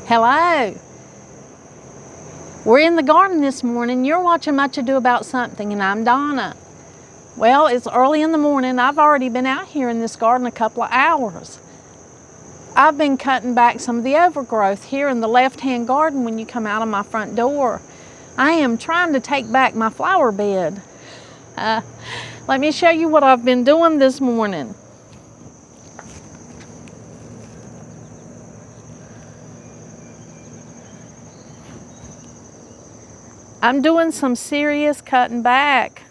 Hello. We're in the garden this morning. You're watching Much Ado About Something, and I'm Donna. Well, it's early in the morning. I've already been out here in this garden a couple of hours. I've been cutting back some of the overgrowth here in the left-hand garden when you come out of my front door. I am trying to take back my flower bed. Let me show you what I've been doing this morning. I'm doing some serious cutting back.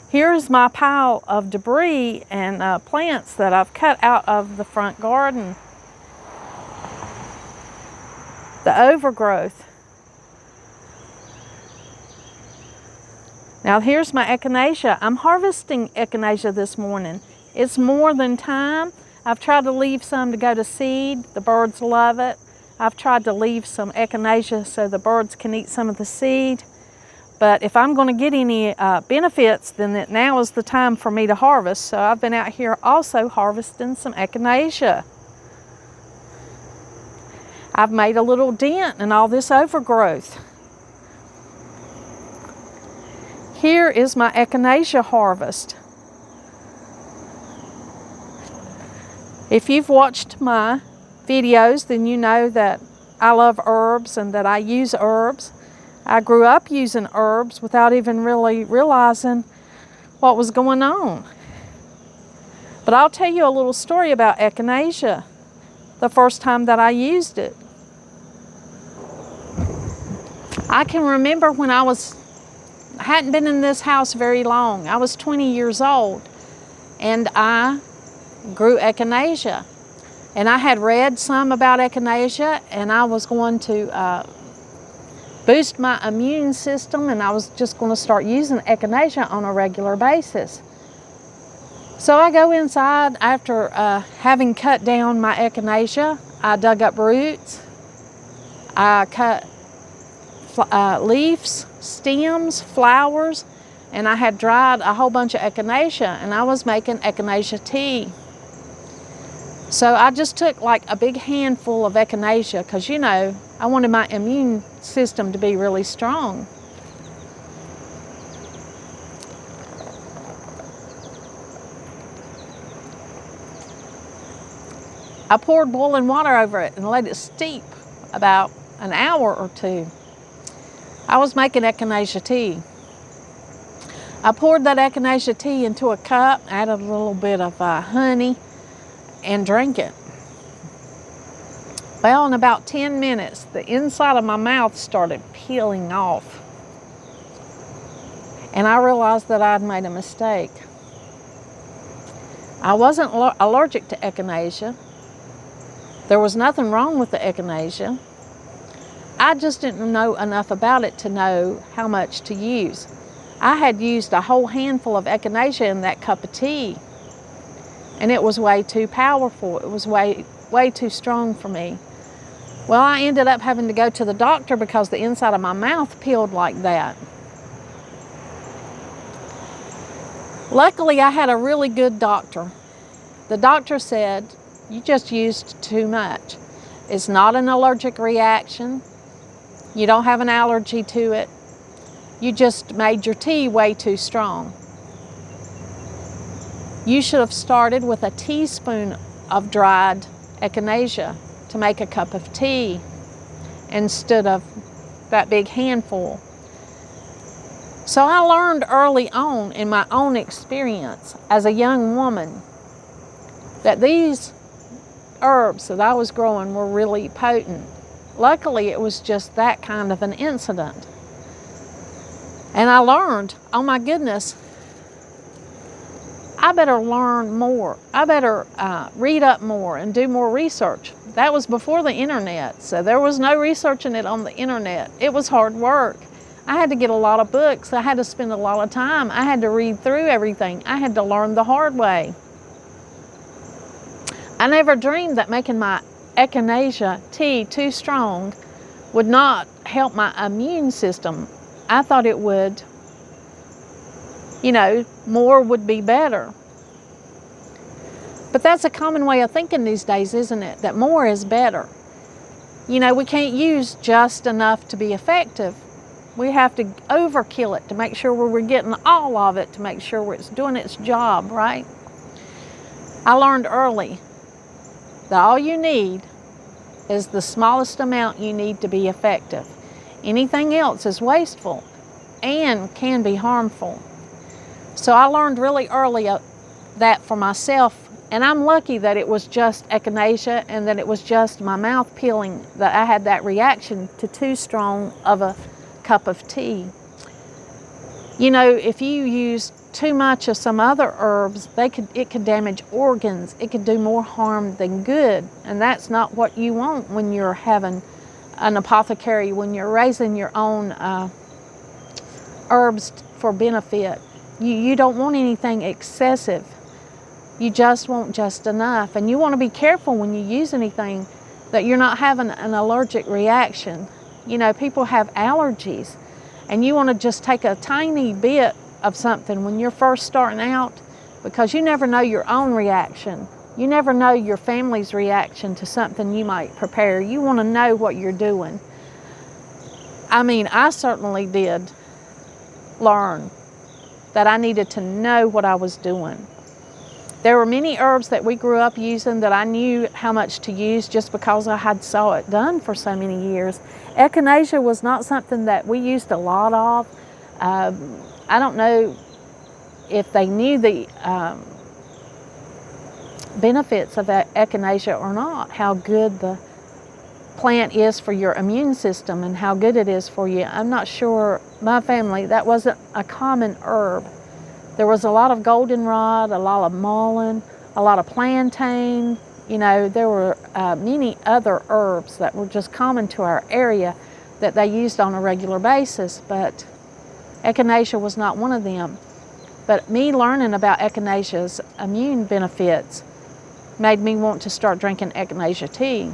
Here's my pile of debris and plants that I've cut out of the front garden. The overgrowth. Now here's my echinacea. I'm harvesting echinacea this morning. It's more than time. I've tried to leave some to go to seed. The birds love it. I've tried to leave some echinacea so the birds can eat some of the seed. But if I'm going to get any benefits, then now is the time for me to harvest. So I've been out here also harvesting some echinacea. I've made a little dent in all this overgrowth. Here is my Echinacea Harvest. If you've watched my videos, then you know that I love herbs and that I use herbs. I grew up using herbs without even really realizing what was going on. But I'll tell you a little story about echinacea, the first time that I used it. I can remember when I hadn't been in this house very long. I was 20 years old and I grew echinacea. And I had read some about echinacea, and I was going to boost my immune system, and I was just going to start using echinacea on a regular basis. So I go inside after having cut down my echinacea. I dug up roots. I cut leaves, stems, flowers, and I had dried a whole bunch of echinacea, and I was making echinacea tea. So I just took like a big handful of echinacea because, you know, I wanted my immune system to be really strong. I poured boiling water over it and let it steep about an hour or two. I was making echinacea tea. I poured that echinacea tea into a cup, added a little bit of honey, and drank it. Well, in about 10 minutes, the inside of my mouth started peeling off. And I realized that I'd made a mistake. I wasn't allergic to echinacea. There was nothing wrong with the echinacea. I just didn't know enough about it to know how much to use. I had used a whole handful of echinacea in that cup of tea. And it was way too powerful. It was way too strong for me. Well, I ended up having to go to the doctor because the inside of my mouth peeled like that. Luckily, I had a really good doctor. The doctor said, "You just used too much. It's not an allergic reaction. You don't have an allergy to it. You just made your tea way too strong. You should have started with a teaspoon of dried echinacea to make a cup of tea instead of that big handful." So I learned early on in my own experience as a young woman that these herbs that I was growing were really potent. Luckily, it was just that kind of an incident. And I learned, oh my goodness, I better learn more. I better read up more and do more research. That was before the internet, so there was no researching it on the internet. It was hard work. I had to get a lot of books. I had to spend a lot of time. I had to read through everything. I had to learn the hard way. I never dreamed that making my echinacea tea too strong would not help my immune system. I thought it would, you know, more would be better. But that's a common way of thinking these days, isn't it? That more is better. You know, we can't use just enough to be effective. We have to overkill it to make sure we're getting all of it, to make sure it's doing its job, right? I learned early that all you need is the smallest amount you need to be effective. Anything else is wasteful and can be harmful. So I learned really early that for myself, and I'm lucky that it was just echinacea and that it was just my mouth peeling that I had that reaction to too strong of a cup of tea. You know, if you use too much of some other herbs, it could damage organs. It could do more harm than good, and that's not what you want when you're having an apothecary, when you're raising your own herbs for benefit. You don't want anything excessive. You just want just enough, and you want to be careful when you use anything that you're not having an allergic reaction. You know, people have allergies, and you want to just take a tiny bit of something when you're first starting out, because you never know your own reaction. You never know your family's reaction to something you might prepare. You want to know what you're doing. I mean, I certainly did learn that I needed to know what I was doing. There were many herbs that we grew up using that I knew how much to use just because I had saw it done for so many years. Echinacea was not something that we used a lot of. I don't know if they knew the benefits of echinacea or not, how good the plant is for your immune system and how good it is for you. I'm not sure. My family, that wasn't a common herb. There was a lot of goldenrod, a lot of mullein, a lot of plantain. You know, there were many other herbs that were just common to our area that they used on a regular basis, but echinacea was not one of them. But me learning about echinacea's immune benefits made me want to start drinking echinacea tea.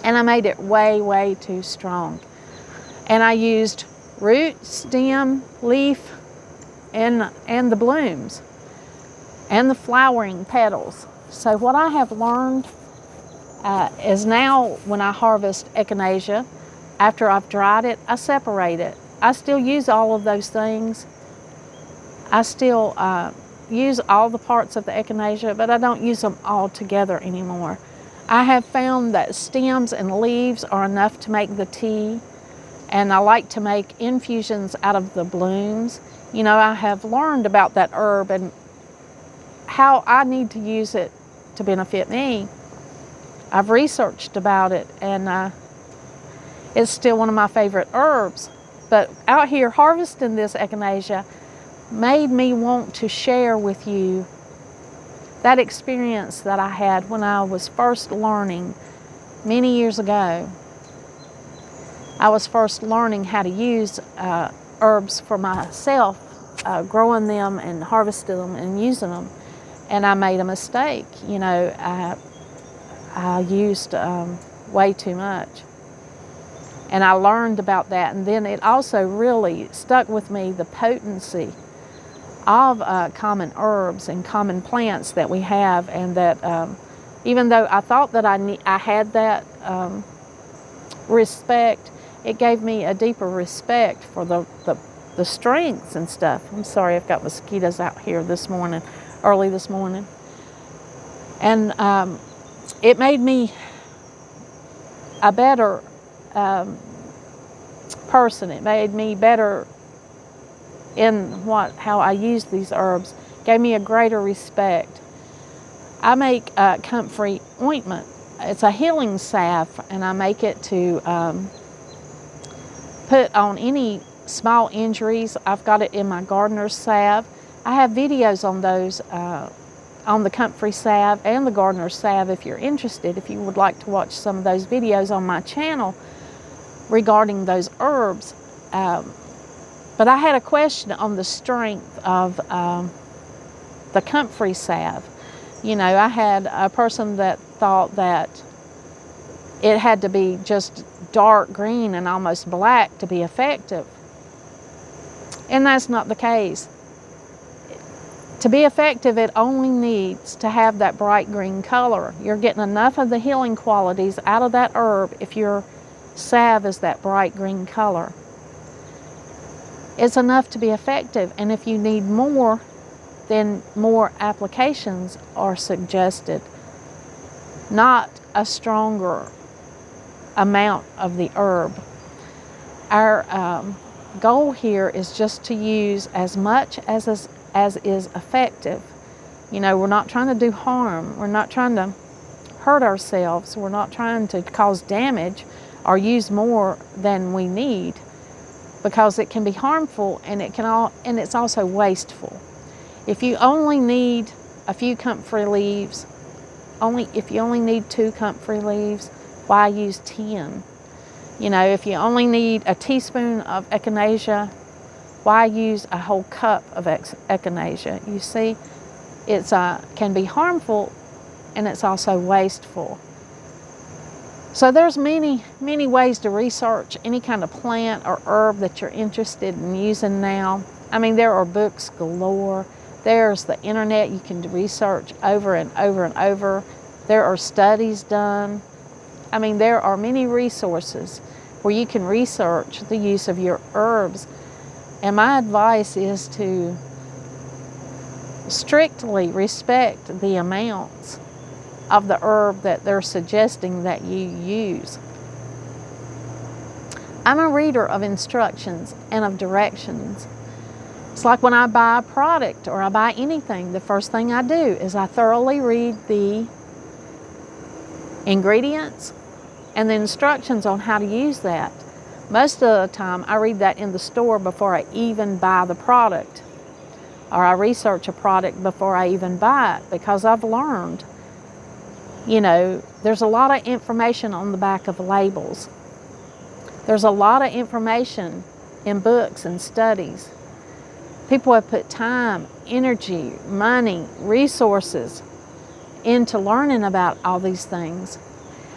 And I made it way, way too strong. And I used root, stem, leaf, and the blooms, and the flowering petals. So what I have learned is now when I harvest echinacea, after I've dried it, I separate it. I still use all of those things. I still use all the parts of the echinacea, but I don't use them all together anymore. I have found that stems and leaves are enough to make the tea, and I like to make infusions out of the blooms. You know, I have learned about that herb and how I need to use it to benefit me. I've researched about it, and it's still one of my favorite herbs. But out here harvesting this echinacea made me want to share with you that experience that I had when I was first learning many years ago. I was first learning how to use herbs for myself, growing them and harvesting them and using them. And I made a mistake. You know, I used way too much. And I learned about that. And then it also really stuck with me, the potency of common herbs and common plants that we have, and that even though I thought that I had that respect, it gave me a deeper respect for the strengths and stuff. I'm sorry, I've got mosquitoes out here this morning, early this morning. And it made me a better person. It made me better in how I use these herbs. Gave me a greater respect. I make Comfrey Ointment. It's a healing salve, and I make it to put on any small injuries. I've got it in my gardener's salve. I have videos on those, on the Comfrey salve and the gardener's salve if you're interested, if you would like to watch some of those videos on my channel regarding those herbs. But I had a question on the strength of the Comfrey salve. You know, I had a person that thought that it had to be just dark green and almost black to be effective. And that's not the case. To be effective, it only needs to have that bright green color. You're getting enough of the healing qualities out of that herb if your salve is that bright green color. It's enough to be effective, and if you need more, then more applications are suggested, not a stronger amount of the herb. Our goal here is just to use as much as is effective. You know, we're not trying to do harm. We're not trying to hurt ourselves. We're not trying to cause damage or use more than we need, because it can be harmful and it's also wasteful. If you only need a few comfrey leaves, if you only need 2 comfrey leaves, why use 10? You know, if you only need a teaspoon of echinacea, why use a whole cup of echinacea? You see, it can be harmful and it's also wasteful. So there's many, many ways to research any kind of plant or herb that you're interested in using now. I mean, there are books galore. There's the internet you can research over and over and over. There are studies done. I mean, there are many resources where you can research the use of your herbs. And my advice is to strictly respect the amounts of the herb that they're suggesting that you use. I'm a reader of instructions and of directions. It's like when I buy a product or I buy anything, the first thing I do is I thoroughly read the ingredients and the instructions on how to use that. Most of the time I read that in the store before I even buy the product, or I research a product before I even buy it, because I've learned, you know, there's a lot of information on the back of labels. There's a lot of information in books and studies. People have put time, energy, money, resources into learning about all these things.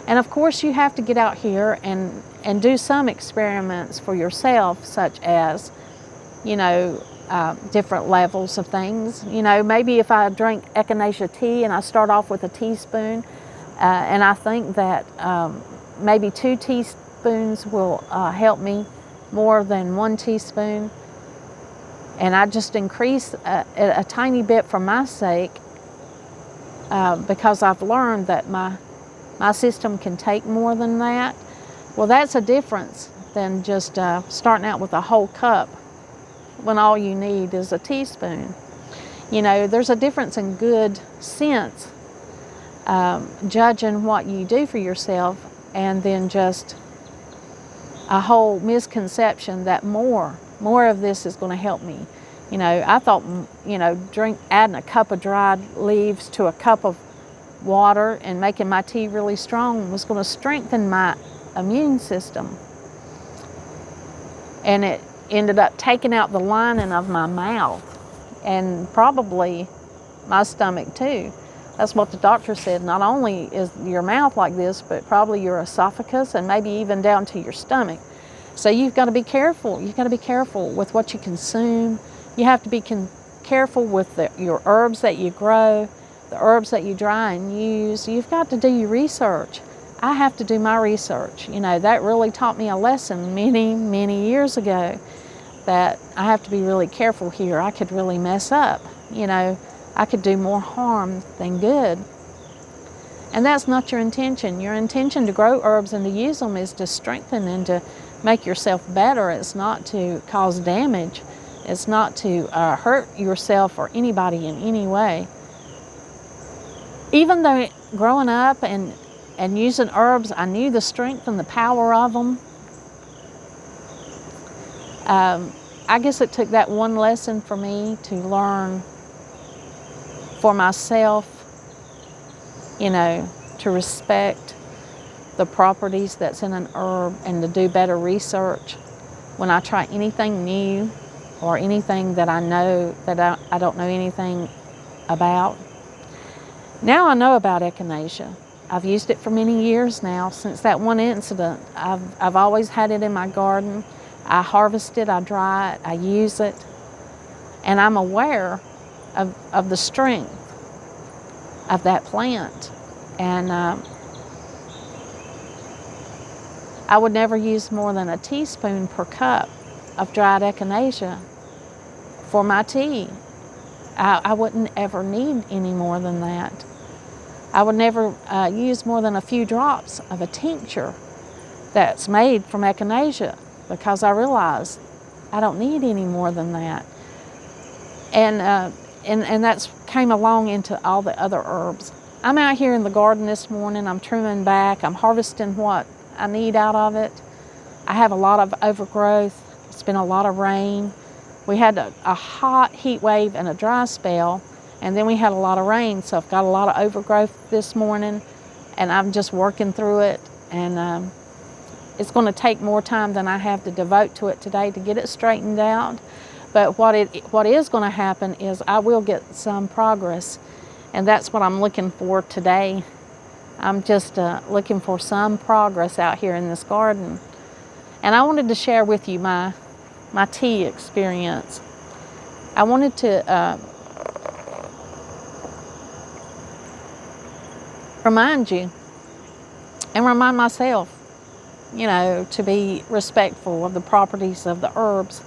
And of course you have to get out here and do some experiments for yourself, such as, you know, different levels of things. You know, maybe if I drink echinacea tea and I start off with a teaspoon, and I think that maybe 2 teaspoons will help me more than 1 teaspoon, and I just increase a tiny bit for my sake, because I've learned that my system can take more than that. Well, that's a difference than just starting out with a whole cup when all you need is a teaspoon. You know, there's a difference in good sense, judging what you do for yourself, and then just a whole misconception that more of this is going to help me. You know, I thought, you know, adding a cup of dried leaves to a cup of water and making my tea really strong was going to strengthen my immune system. And it ended up taking out the lining of my mouth and probably my stomach too. That's what the doctor said. Not only is your mouth like this, but probably your esophagus and maybe even down to your stomach. So you've got to be careful. You've got to be careful with what you consume. You have to be careful with your herbs that you grow, the herbs that you dry and use. You've got to do your research. I have to do my research. You know, that really taught me a lesson many, many years ago, that I have to be really careful here. I could really mess up. You know, I could do more harm than good. And that's not your intention. Your intention to grow herbs and to use them is to strengthen and to make yourself better. It's not to cause damage. It's not to hurt yourself or anybody in any way. Even though growing up and using herbs, I knew the strength and the power of them. I guess it took that one lesson for me to learn for myself, you know, to respect the properties that's in an herb and to do better research when I try anything new or anything that I know that I don't know anything about. Now I know about echinacea. I've used it for many years now. Since that one incident, I've always had it in my garden. I harvest it, I dry it, I use it, and I'm aware of the strength of that plant. And I would never use more than a teaspoon per cup of dried echinacea for my tea. I wouldn't ever need any more than that. I would never use more than a few drops of a tincture that's made from echinacea, because I realized I don't need any more than that. And that's came along into all the other herbs. I'm out here in the garden this morning. I'm trimming back. I'm harvesting what I need out of it. I have a lot of overgrowth. It's been a lot of rain. We had a hot heat wave and a dry spell, and then we had a lot of rain, so I've got a lot of overgrowth this morning, and I'm just working through it. And it's going to take more time than I have to devote to it today to get it straightened out. But what is going to happen is I will get some progress, and that's what I'm looking for today. I'm just looking for some progress out here in this garden. And I wanted to share with you my tea experience. I wanted to remind you and remind myself, you know, to be respectful of the properties of the herbs,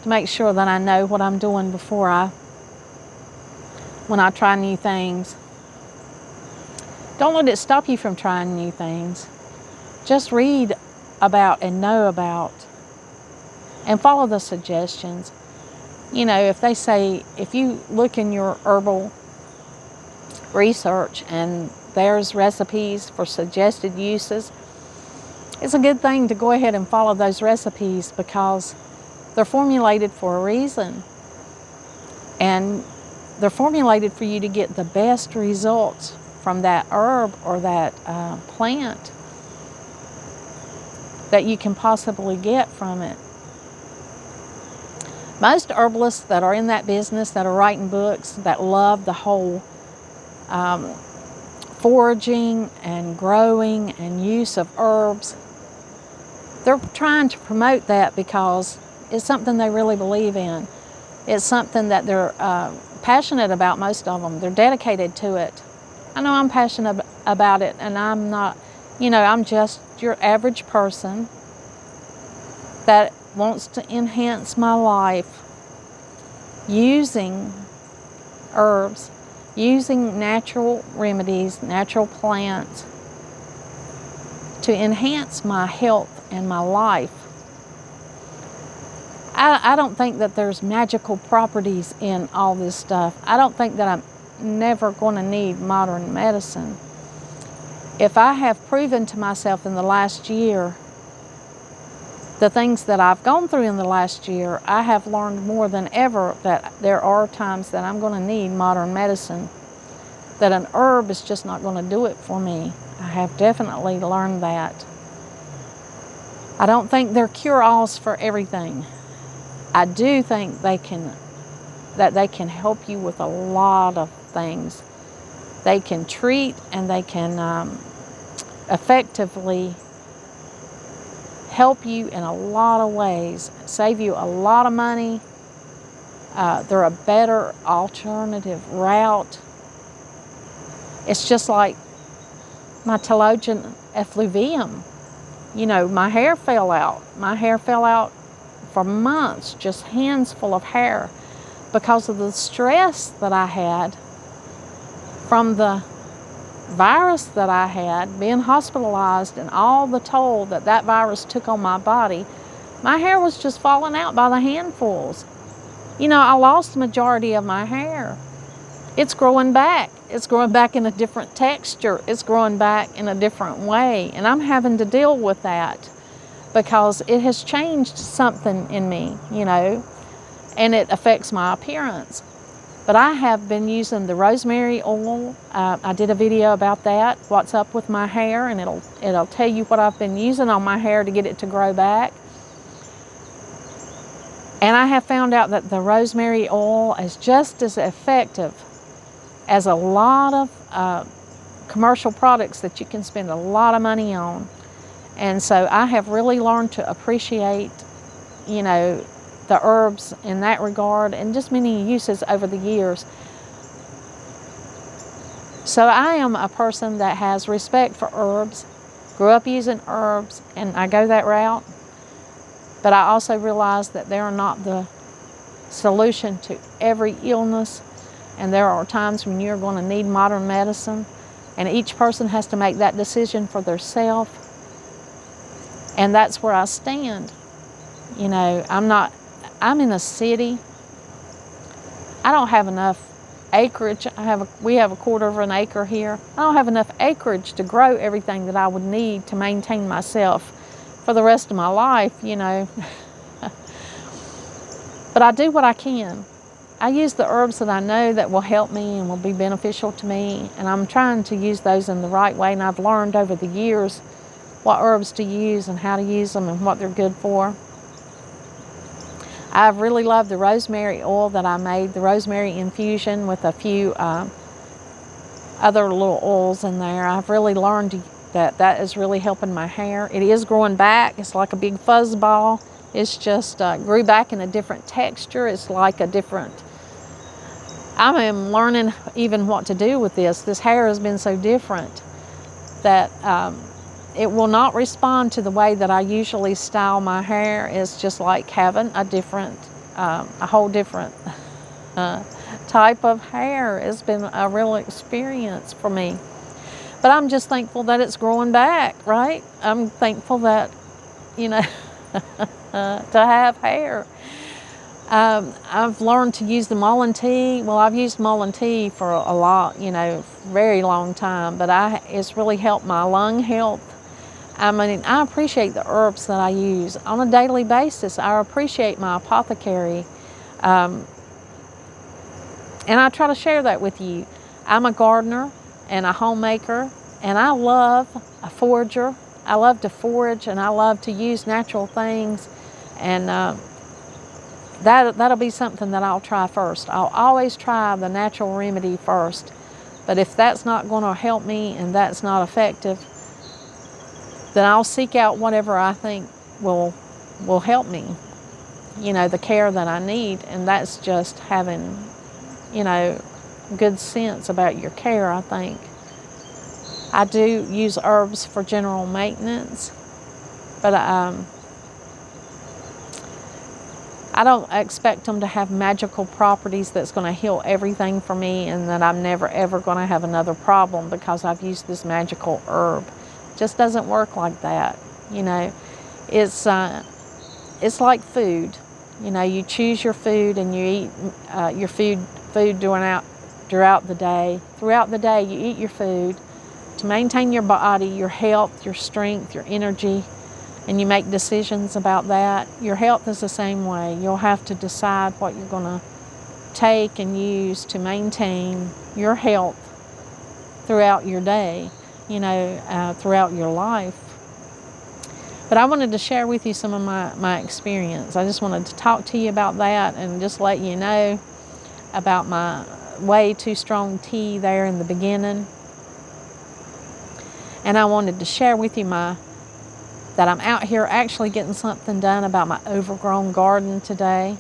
to make sure that I know what I'm doing when I try new things. Don't let it stop you from trying new things. Just read about and know about and follow the suggestions. You know, if they say, if you look in your herbal research and there's recipes for suggested uses, it's a good thing to go ahead and follow those recipes, because they're formulated for a reason. And they're formulated for you to get the best results from that herb or that plant that you can possibly get from it. Most herbalists that are in that business, that are writing books, that love the whole foraging and growing and use of herbs, they're trying to promote that because it's something they really believe in. It's something that they're passionate about, most of them. They're dedicated to it. I know I'm passionate about it, and I'm not, you know, I'm just your average person that wants to enhance my life using herbs, using natural remedies, natural plants to enhance my health and my life. I don't think that there's magical properties in all this stuff. I don't think that I'm never going to need modern medicine. If I have proven to myself in the last year the things that I've gone through in the last year, I have learned more than ever that there are times that I'm going to need modern medicine, that an herb is just not going to do it for me. I have definitely learned that. I don't think they're cure-alls for everything. I do think they can help you with a lot of things. They can treat, and they can effectively help you in a lot of ways, save you a lot of money. They're a better alternative route. It's just like my telogen effluvium. You know, my hair fell out. My hair fell out for months, just hands full of hair, because of the stress that I had from the virus that I had, being hospitalized, and all the toll that that virus took on my body. My hair was just falling out by the handfuls. You know, I lost the majority of my hair. It's growing back. It's growing back in a different texture. It's growing back in a different way. And I'm having to deal with that because it has changed something in me, you know, and it affects my appearance. But I have been using the rosemary oil. I did a video about that, what's up with my hair, and it'll tell you what I've been using on my hair to get it to grow back. And I have found out that the rosemary oil is just as effective as a lot of commercial products that you can spend a lot of money on. And so I have really learned to appreciate, you know, the herbs in that regard, and just many uses over the years. So I am a person that has respect for herbs, grew up using herbs, and I go that route. But I also realize that they are not the solution to every illness, and there are times when you're going to need modern medicine, and each person has to make that decision for themselves. And that's where I stand. You know, I'm in a city. I don't have enough acreage. We have a quarter of an acre here. I don't have enough acreage to grow everything that I would need to maintain myself for the rest of my life, you know. But I do what I can. I use the herbs that I know that will help me and will be beneficial to me, and I'm trying to use those in the right way, and I've learned over the years what herbs to use and how to use them and what they're good for. I've really loved the rosemary oil that I made, the rosemary infusion with a few other little oils in there. I've really learned that is really helping my hair. It is growing back. It's like a big fuzz ball. It's just grew back in a different texture. It's like a different... I am learning even what to do with this. This hair has been so different that it will not respond to the way that I usually style my hair. It's just like having a whole different type of hair. It's been a real experience for me. But I'm just thankful that it's growing back, right? I'm thankful that, you know, to have hair. I've learned to use the mullein tea. Well, I've used mullein tea for a lot, you know, very long time, but it's really helped my lung health. I mean, I appreciate the herbs that I use on a daily basis. I appreciate my apothecary. And I try to share that with you. I'm a gardener and a homemaker, and I love a forager. I love to forage, and I love to use natural things, and that'll be something that I'll try first. I'll always try the natural remedy first, but if that's not going to help me and that's not effective, then I'll seek out whatever I think will help me, you know, the care that I need, and that's just having, you know, good sense about your care, I think. I do use herbs for general maintenance, but I don't expect them to have magical properties that's going to heal everything for me and that I'm never ever going to have another problem because I've used this magical herb. It just doesn't work like that, you know. It's like food. You know, you choose your food and you eat your food throughout the day. Throughout the day, you eat your food to maintain your body, your health, your strength, your energy, and you make decisions about that. Your health is the same way. You'll have to decide what you're going to take and use to maintain your health throughout your day, you know, throughout your life. But I wanted to share with you some of my experience. I just wanted to talk to you about that and just let you know about my way too strong tea there in the beginning. And I wanted to share with you that I'm out here actually getting something done about my overgrown garden today.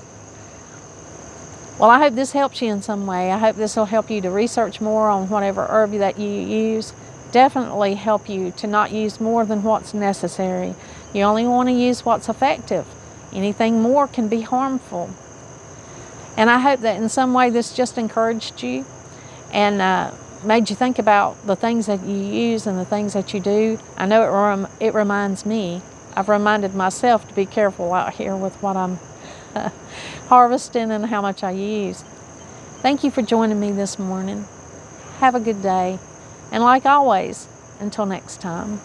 Well, I hope this helps you in some way. I hope this will help you to research more on whatever herb that you use. Definitely help you to not use more than what's necessary. You only want to use what's effective. Anything more can be harmful. And I hope that in some way this just encouraged you and made you think about the things that you use and the things that you do. I know it reminds me. I've reminded myself to be careful out here with what I'm harvesting and how much I use. Thank you for joining me this morning. Have a good day. And like always, until next time.